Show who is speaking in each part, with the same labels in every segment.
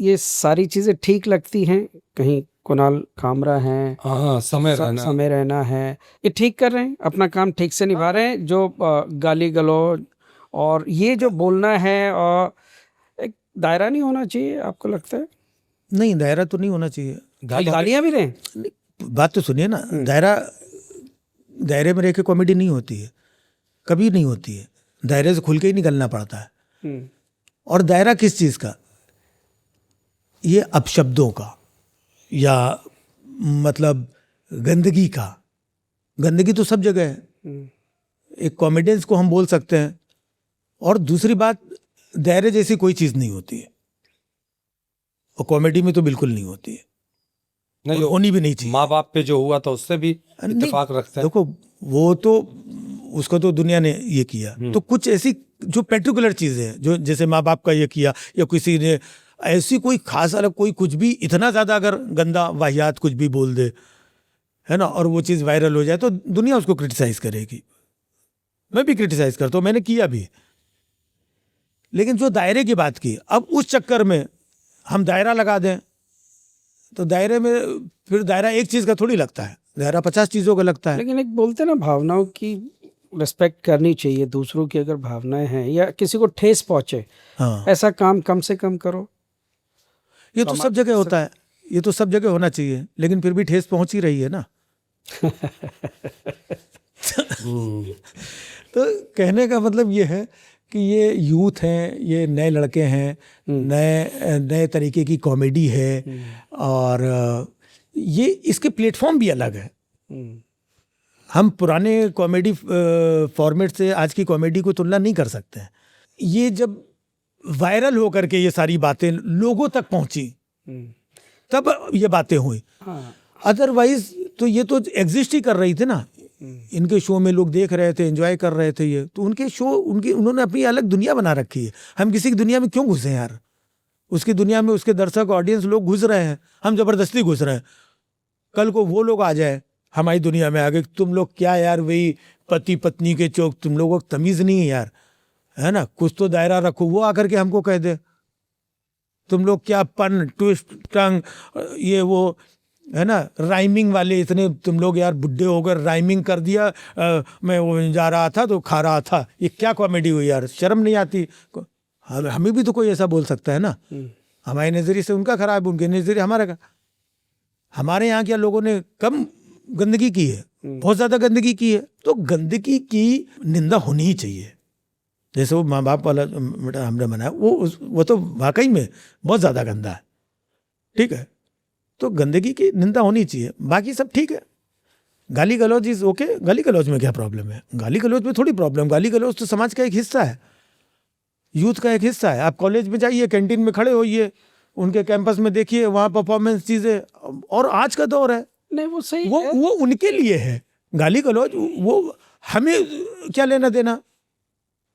Speaker 1: ये सारी चीज़ें ठीक लगती हैं? कहीं कुणाल कामरा हैं,
Speaker 2: हाँ, समय
Speaker 1: रहना है, ये ठीक कर रहे हैं, अपना काम ठीक से निभा रहे हैं? जो गाली गलौज और ये जो बोलना है, और एक दायरा नहीं होना चाहिए, आपको लगता है?
Speaker 3: नहीं, दायरा तो नहीं होना चाहिए।
Speaker 1: गालियां भी दें?
Speaker 3: बात तो सुनिए ना, दायरे में रह के कॉमेडी नहीं होती है, कभी नहीं होती है। दायरे से खुल के ही निकलना पड़ता है। और दायरा किस चीज़ का? ये अपशब्दों का, या मतलब गंदगी का। गंदगी तो सब जगह है, एक कॉमेडियंस को हम बोल सकते हैं। और दूसरी बात, दायरे जैसी कोई चीज़ नहीं होती है, और कॉमेडी में तो बिल्कुल नहीं होती है,
Speaker 2: नहीं,
Speaker 3: होनी भी नहीं चाहिए।
Speaker 2: माँ बाप पे जो हुआ था उससे भी इत्तेफाक रखते हैं।
Speaker 3: देखो, वो तो उसको तो दुनिया ने ये किया, तो कुछ ऐसी जो पर्टिकुलर चीजें हैं, जो जैसे माँ बाप का ये किया, या किसी ने ऐसी कोई खास अलग कोई कुछ भी इतना ज्यादा अगर गंदा वाहियात कुछ भी बोल दे, है ना, और वो चीज वायरल हो जाए, तो दुनिया उसको क्रिटिसाइज करेगी। मैं भी क्रिटिसाइज करता हूँ, मैंने किया भी। लेकिन जो दायरे की बात की, अब उस चक्कर में हम दायरा लगा दें, तो दायरे में फिर दायरा एक चीज का थोड़ी लगता है, दायरा 50 चीजों का लगता है।
Speaker 1: लेकिन एक बोलते ना, भावनाओं की रिस्पेक्ट करनी चाहिए। दूसरों की अगर भावनाएं हैं या किसी को ठेस पहुंचे,
Speaker 3: हाँ,
Speaker 1: ऐसा काम कम से कम करो।
Speaker 3: ये तो सब जगह होता है, ये तो सब जगह होना चाहिए, लेकिन फिर भी ठेस पहुंच ही रही है ना। तो कहने का मतलब ये है कि ये यूथ हैं, ये नए लड़के हैं, नए तरीके की कॉमेडी है, और ये इसके प्लेटफॉर्म भी अलग है। हम पुराने कॉमेडी फॉर्मेट से आज की कॉमेडी को तुलना नहीं कर सकते हैं। ये जब वायरल हो करके ये सारी बातें लोगों तक पहुंची, तब ये बातें हुई। अदरवाइज तो ये तो एग्जिस्ट ही कर रही थी ना। इनके शो में लोग देख रहे थे, एंजॉय कर रहे थे, ये तो उनके शो, उन्होंने अपनी अलग दुनिया बना रखी है। हम किसी की दुनिया में क्यों घुसे यार? उसकी दुनिया में उसके दर्शक, ऑडियंस लोग घुस रहे हैं, हम जबरदस्ती घुस रहे हैं। कल को वो लोग आ जाए हमारी दुनिया में, आगे तुम लोग क्या यार, वही पति पत्नी के चौक, तुम लोगों को तमीज नहीं है यार, है ना, कुछ तो दायरा रखो। वो आकर के हमको कह दे तुम लोग क्या पन, ट्विस्ट, टंग, ये वो, है ना, राइमिंग वाले इतने तुम लोग यार बुड्ढे होकर राइमिंग कर दिया। मैं वो जा रहा था तो खा रहा था, ये क्या कॉमेडी हुई यार? शर्म नहीं आती? हमें भी तो कोई ऐसा बोल सकता है ना। हमारे नजरिए से उनका खराब, उनके नजरिए हमारा का। हमारे यहाँ क्या लोगों ने कम गंदगी की है? बहुत ज्यादा गंदगी की है। तो गंदगी की निंदा होनी ही चाहिए। जैसे वो माँ बाप वाला हमने बनाया, वो तो वाकई में बहुत ज्यादा गंदा है, ठीक है, तो गंदगी की निंदा होनी चाहिए। बाकी सब ठीक है। गाली गलौज इज ओके। गाली गलौज में क्या प्रॉब्लम है? गाली गलौज में थोड़ी प्रॉब्लम। गाली गलौज तो समाज का एक हिस्सा है, यूथ का एक हिस्सा है। आप कॉलेज में जाइए, कैंटीन में खड़े होइए, उनके कैंपस में देखिए, वहाँ परफॉर्मेंस चीजें, और आज का दौर है।
Speaker 1: नहीं, वो सही
Speaker 3: वो
Speaker 1: है।
Speaker 3: वो उनके लिए है गाली गलौज, वो हमें क्या लेना देना?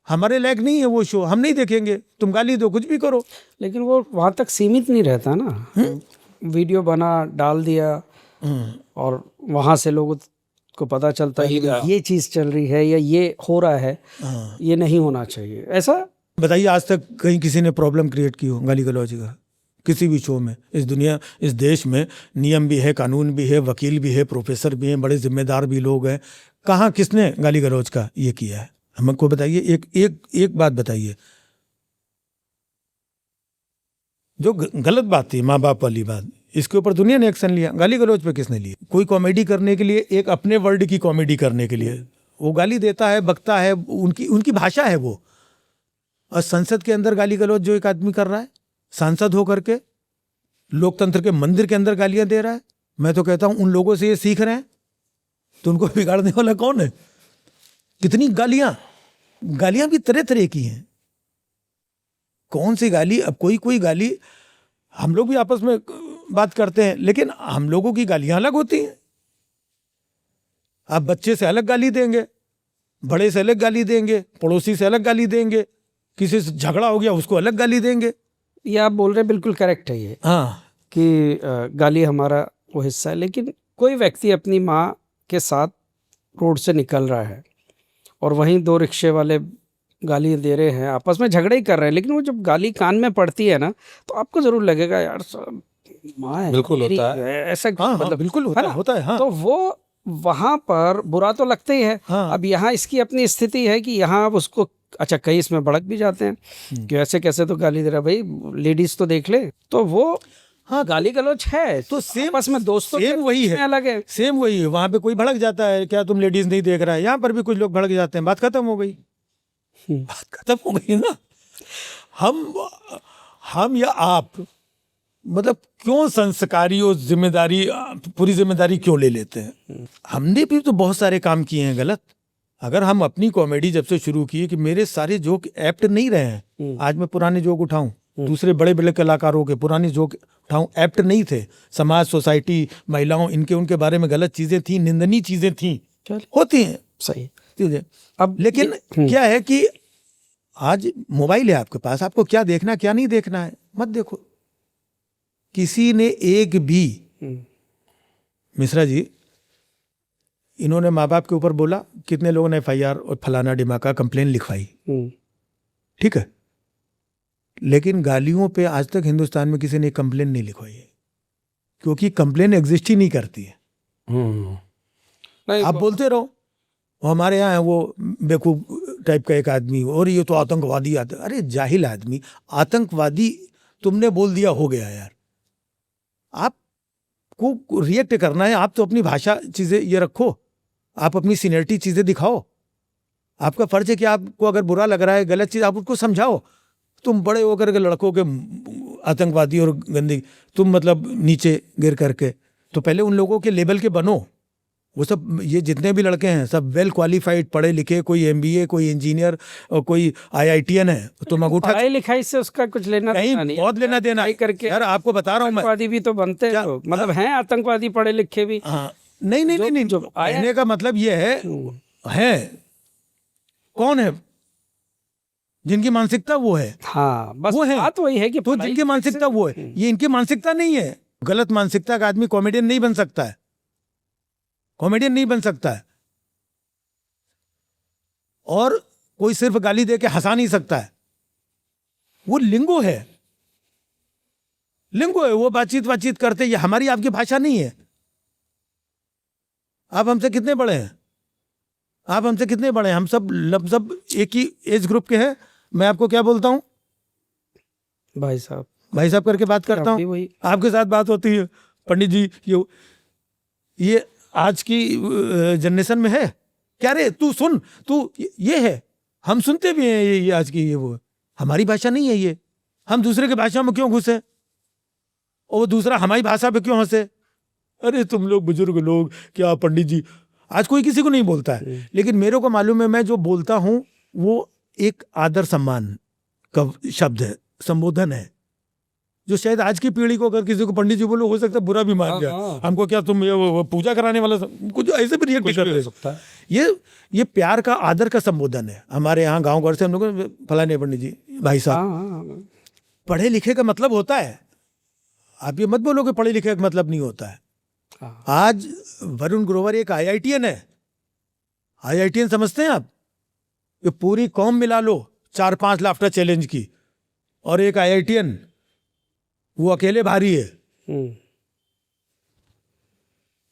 Speaker 3: हमारे लायक नहीं है वो शो, हम नहीं देखेंगे। तुम गाली दो, कुछ भी करो।
Speaker 1: लेकिन वो वहाँ तक सीमित नहीं रहता ना। वीडियो बना, डाल दिया, और वहाँ से लोगों को पता चलता है ये चीज़ चल रही है या ये हो रहा है। ये नहीं होना चाहिए ऐसा।
Speaker 3: बताइए, आज तक कहीं किसी ने प्रॉब्लम क्रिएट की हो गाली गलौज का? किसी भी शो में? इस दुनिया, इस देश में नियम भी है, कानून भी है, वकील भी है, प्रोफेसर भी हैं, बड़े जिम्मेदार भी लोग हैं। कहाँ किसने गाली गलौज का ये किया है? हमको बताइए। एक बात बताइए। जो गलत बात थी, माँ बाप वाली बात, इसके ऊपर दुनिया ने एक्शन लिया। गाली गलौज पे किसने लिया? कोई कॉमेडी करने के लिए, एक अपने वर्ड की कॉमेडी करने के लिए वो गाली देता है, बकता है, उनकी भाषा है वो। और संसद के अंदर गाली गलौज जो एक आदमी कर रहा है, सांसद होकर के लोकतंत्र के मंदिर के अंदर गालियां दे रहा है, मैं तो कहता हूं उन लोगों से ये सीख रहे हैं, तो उनको बिगाड़ने वाला कौन है? कितनी गालियां भी तरह तरह की हैं। कौन सी गाली? अब कोई गाली, हम लोग भी आपस में बात करते हैं, लेकिन हम लोगों की गालियां अलग होती हैं। आप बच्चे से अलग गाली देंगे, बड़े से अलग गाली देंगे, पड़ोसी से अलग गाली देंगे, किसी से झगड़ा हो गया उसको अलग गाली देंगे।
Speaker 1: ये आप बोल रहे हैं बिल्कुल करेक्ट है ये।
Speaker 3: हाँ,
Speaker 1: कि गाली हमारा वो हिस्सा है। लेकिन कोई व्यक्ति अपनी माँ के साथ रोड से निकल रहा है और वहीं दो रिक्शे वाले गाली दे रहे हैं, आपस में झगड़े ही कर रहे हैं, लेकिन वो जब गाली कान में पड़ती है ना, तो आपको जरूर लगेगा यार माँ है,
Speaker 2: बिल्कुल
Speaker 1: मेरी
Speaker 2: होता है।
Speaker 1: ऐसा
Speaker 3: हाँ,
Speaker 1: मतलब
Speaker 3: बिल्कुल
Speaker 1: है ना?
Speaker 3: होता है हाँ।
Speaker 1: तो वो वहां पर बुरा तो लगता ही है।
Speaker 3: हाँ।
Speaker 1: अब यहाँ इसकी अपनी स्थिति है कि यहाँ अब उसको अच्छा कई इसमें भड़क भी जाते हैं कि ऐसे कैसे तो गाली दे रहा, भाई लेडीज तो देख ले, तो वो
Speaker 3: हाँ
Speaker 1: गाली गलौज है
Speaker 3: तो सेम
Speaker 1: आपस में दोस्तों
Speaker 3: सेम वही है,
Speaker 1: अलग है।
Speaker 3: सेम वही है। वहां पे कोई भड़क जाता है, क्या तुम लेडीज नहीं देख रहा है, यहाँ पर भी कुछ लोग भड़क जाते हैं, बात खत्म हो गई, बात खत्म हो गई ना। हम या आप मतलब क्यों संस्कारी और जिम्मेदारी, पूरी जिम्मेदारी क्यों ले लेते हैं? हमने भी तो बहुत सारे काम किए हैं गलत। अगर हम अपनी कॉमेडी जब से शुरू की कि मेरे सारे जोक एप्ट नहीं रहे हैं, आज मैं पुराने जोक उठाऊं, दूसरे बड़े बड़े कलाकारों के पुराने जोक उठाऊं, एप्ट नहीं थे। समाज, सोसाइटी, महिलाओं, इनके उनके बारे में गलत चीजें थी, निंदनीय चीजें थी, होती हैं
Speaker 1: सही
Speaker 3: चीजें।
Speaker 1: अब
Speaker 3: लेकिन क्या है कि आज मोबाइल है आपके पास, आपको क्या देखना क्या नहीं देखना है मत देखो। किसी ने एक भी मिश्रा जी, इन्होंने माँ बाप के ऊपर बोला, कितने लोगों ने एफआईआर और फलाना डिमाका कंप्लेन लिखवाई, ठीक है, लेकिन गालियों पे आज तक हिंदुस्तान में किसी ने कंप्लेन नहीं लिखवाई है, क्योंकि कंप्लेन एग्जिस्ट ही नहीं करती है।
Speaker 2: नहीं,
Speaker 3: आप बोलते रहो, हमारे यहाँ है वो बेवकूफ टाइप का एक आदमी, और ये तो आतंकवादी अरे जाहिल आदमी, आतंकवादी तुमने बोल दिया, हो गया यार। आपको रिएक्ट करना है, आप तो अपनी भाषा चीजें ये रखो, आप अपनी सीनियरिटी चीजें दिखाओ। आपका फर्ज है कि आपको अगर बुरा लग रहा है, गलत चीज, आप उसको समझाओ। तुम बड़े होकर के लड़कों के आतंकवादी और गंदी, तुम मतलब नीचे गिर करके, तो पहले उन लोगों के लेवल के बनो। वो सब ये जितने भी लड़के हैं सब वेल क्वालिफाइड, पढ़े लिखे, कोई एमबीए, कोई इंजीनियर और कोई आईआईटीएन है, तो अंगूठा
Speaker 1: पढ़ाई लिखाई से उसका कुछ लेना
Speaker 3: नहीं,
Speaker 1: नहीं,
Speaker 3: बहुत लेना देना
Speaker 1: करके
Speaker 3: यार, आपको बता रहा हूँ मैं।
Speaker 1: आतंकवादी भी तो बनते हैं, तो मतलब हैं आतंकवादी पढ़े लिखे भी।
Speaker 3: हाँ, नहीं नहीं नहीं,
Speaker 1: जो
Speaker 3: कहने का मतलब ये है कौन है जिनकी मानसिकता वो है।
Speaker 1: हाँ बस
Speaker 3: वो है,
Speaker 1: बात वही है कि
Speaker 3: तो जिनकी मानसिकता वो है, ये इनकी मानसिकता नहीं है। गलत मानसिकता का आदमी कॉमेडियन नहीं बन सकता है, कॉमेडियन नहीं बन सकता है, और कोई सिर्फ गाली दे के हंसा नहीं सकता है। वो लिंगो है, लिंगो है, वो बातचीत करते, ये हमारी आपकी भाषा नहीं है। आप हमसे कितने बड़े हैं, आप हमसे कितने बड़े हैं, हम सब एक ही एज ग्रुप के हैं। मैं आपको क्या बोलता हूं,
Speaker 1: भाई साहब,
Speaker 3: भाई साहब करके बात करता हूं, आपके साथ बात होती है, पंडित जी, ये आज की जनरेशन में है क्या रे, तू सुन, तू ये है, हम सुनते भी हैं ये आज की, ये वो हमारी भाषा नहीं है ये, हम दूसरे की भाषा में क्यों घुसे, और वो दूसरा हमारी भाषा पे क्यों हंसे। अरे तुम लोग बुजुर्ग लोग, क्या पंडित जी, आज कोई किसी को नहीं बोलता है, लेकिन मेरे को मालूम है, मैं जो बोलता हूं वो एक आदर सम्मान का शब्द है, संबोधन है, जो शायद आज की पीढ़ी को अगर किसी को पंडित जी बोलो, हो सकता है बुरा भी मान जाए, हमको क्या तुम ये पूजा कराने वाला, कुछ ऐसे भी रिएक्ट कर सकता है। ये प्यार का, आदर का संबोधन है। हमारे यहाँ गांव घर से हम लोग फलाने पंडित जी, भाई साहब, पढ़े लिखे का मतलब होता है, आप ये मत बोलो कि पढ़े लिखे का मतलब नहीं होता है। आज वरुण ग्रोवर एक आईआईटीएन है, आईआईटीएन समझते हैं आप, ये पूरी कौम मिला लो 4-5 लाफ्टर चैलेंज की, और एक आईआईटीएन वो अकेले भारी है,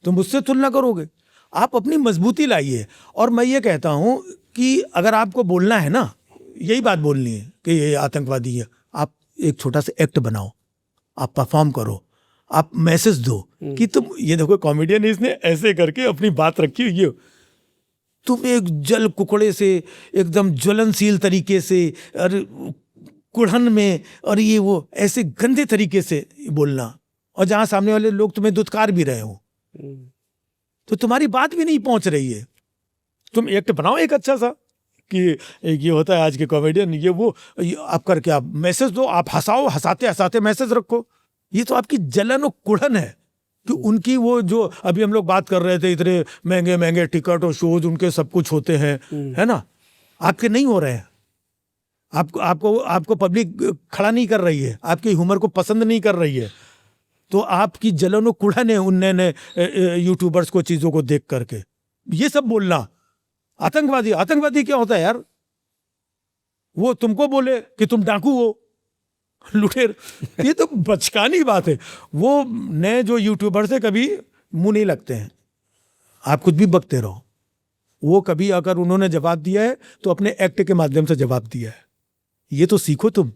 Speaker 3: तुम मुझसे तुलना करोगे। आप अपनी मजबूती लाइए। और मैं ये कहता हूं कि अगर आपको बोलना है ना, यही बात बोलनी है कि ये आतंकवादी है, आप एक छोटा सा एक्ट बनाओ, आप परफॉर्म करो, आप मैसेज दो कि तुम ये देखो कॉमेडियन है, इसने ऐसे करके अपनी बात रखी हुई है, तुम एक जल कुकड़े से एकदम ज्वलनशील तरीके से, और कुढ़न में, और ये वो ऐसे गंदे तरीके से बोलना, और जहां सामने वाले लोग तुम्हें दुत्कार भी रहे हो, तो तुम्हारी बात भी नहीं पहुंच रही है। तुम एक्ट बनाओ एक अच्छा सा, कि एक ये होता है आज के कॉमेडियन, ये वो, आप करके आप मैसेज दो, आप हंसाओ, हंसाते हंसाते मैसेज रखो। ये तो आपकी जलन और कुढ़न है कि उनकी वो जो अभी हम लोग बात कर रहे थे, इतने महंगे महंगे टिकट और शोज उनके सब कुछ होते हैं, है ना, आपके नहीं हो रहे हैं, आपको पब्लिक खड़ा नहीं कर रही है, आपकी ह्यूमर को पसंद नहीं कर रही है, तो आपकी जलन और कुढ़न है उन नए यूट्यूबर्स को, चीजों को देख करके। ये सब बोलना, आतंकवादी क्या होता है यार, वो तुमको बोले कि तुम डाकू हो, लुटेर, ये तो बचकानी बात है। वो नए जो यूट्यूबर से कभी मुंह नहीं लगते हैं, आप कुछ भी बकते रहो। वो कभी अगर उन्होंने जवाब दिया है तो अपने एक्ट के माध्यम से जवाब दिया है, ये तो सीखो तुम।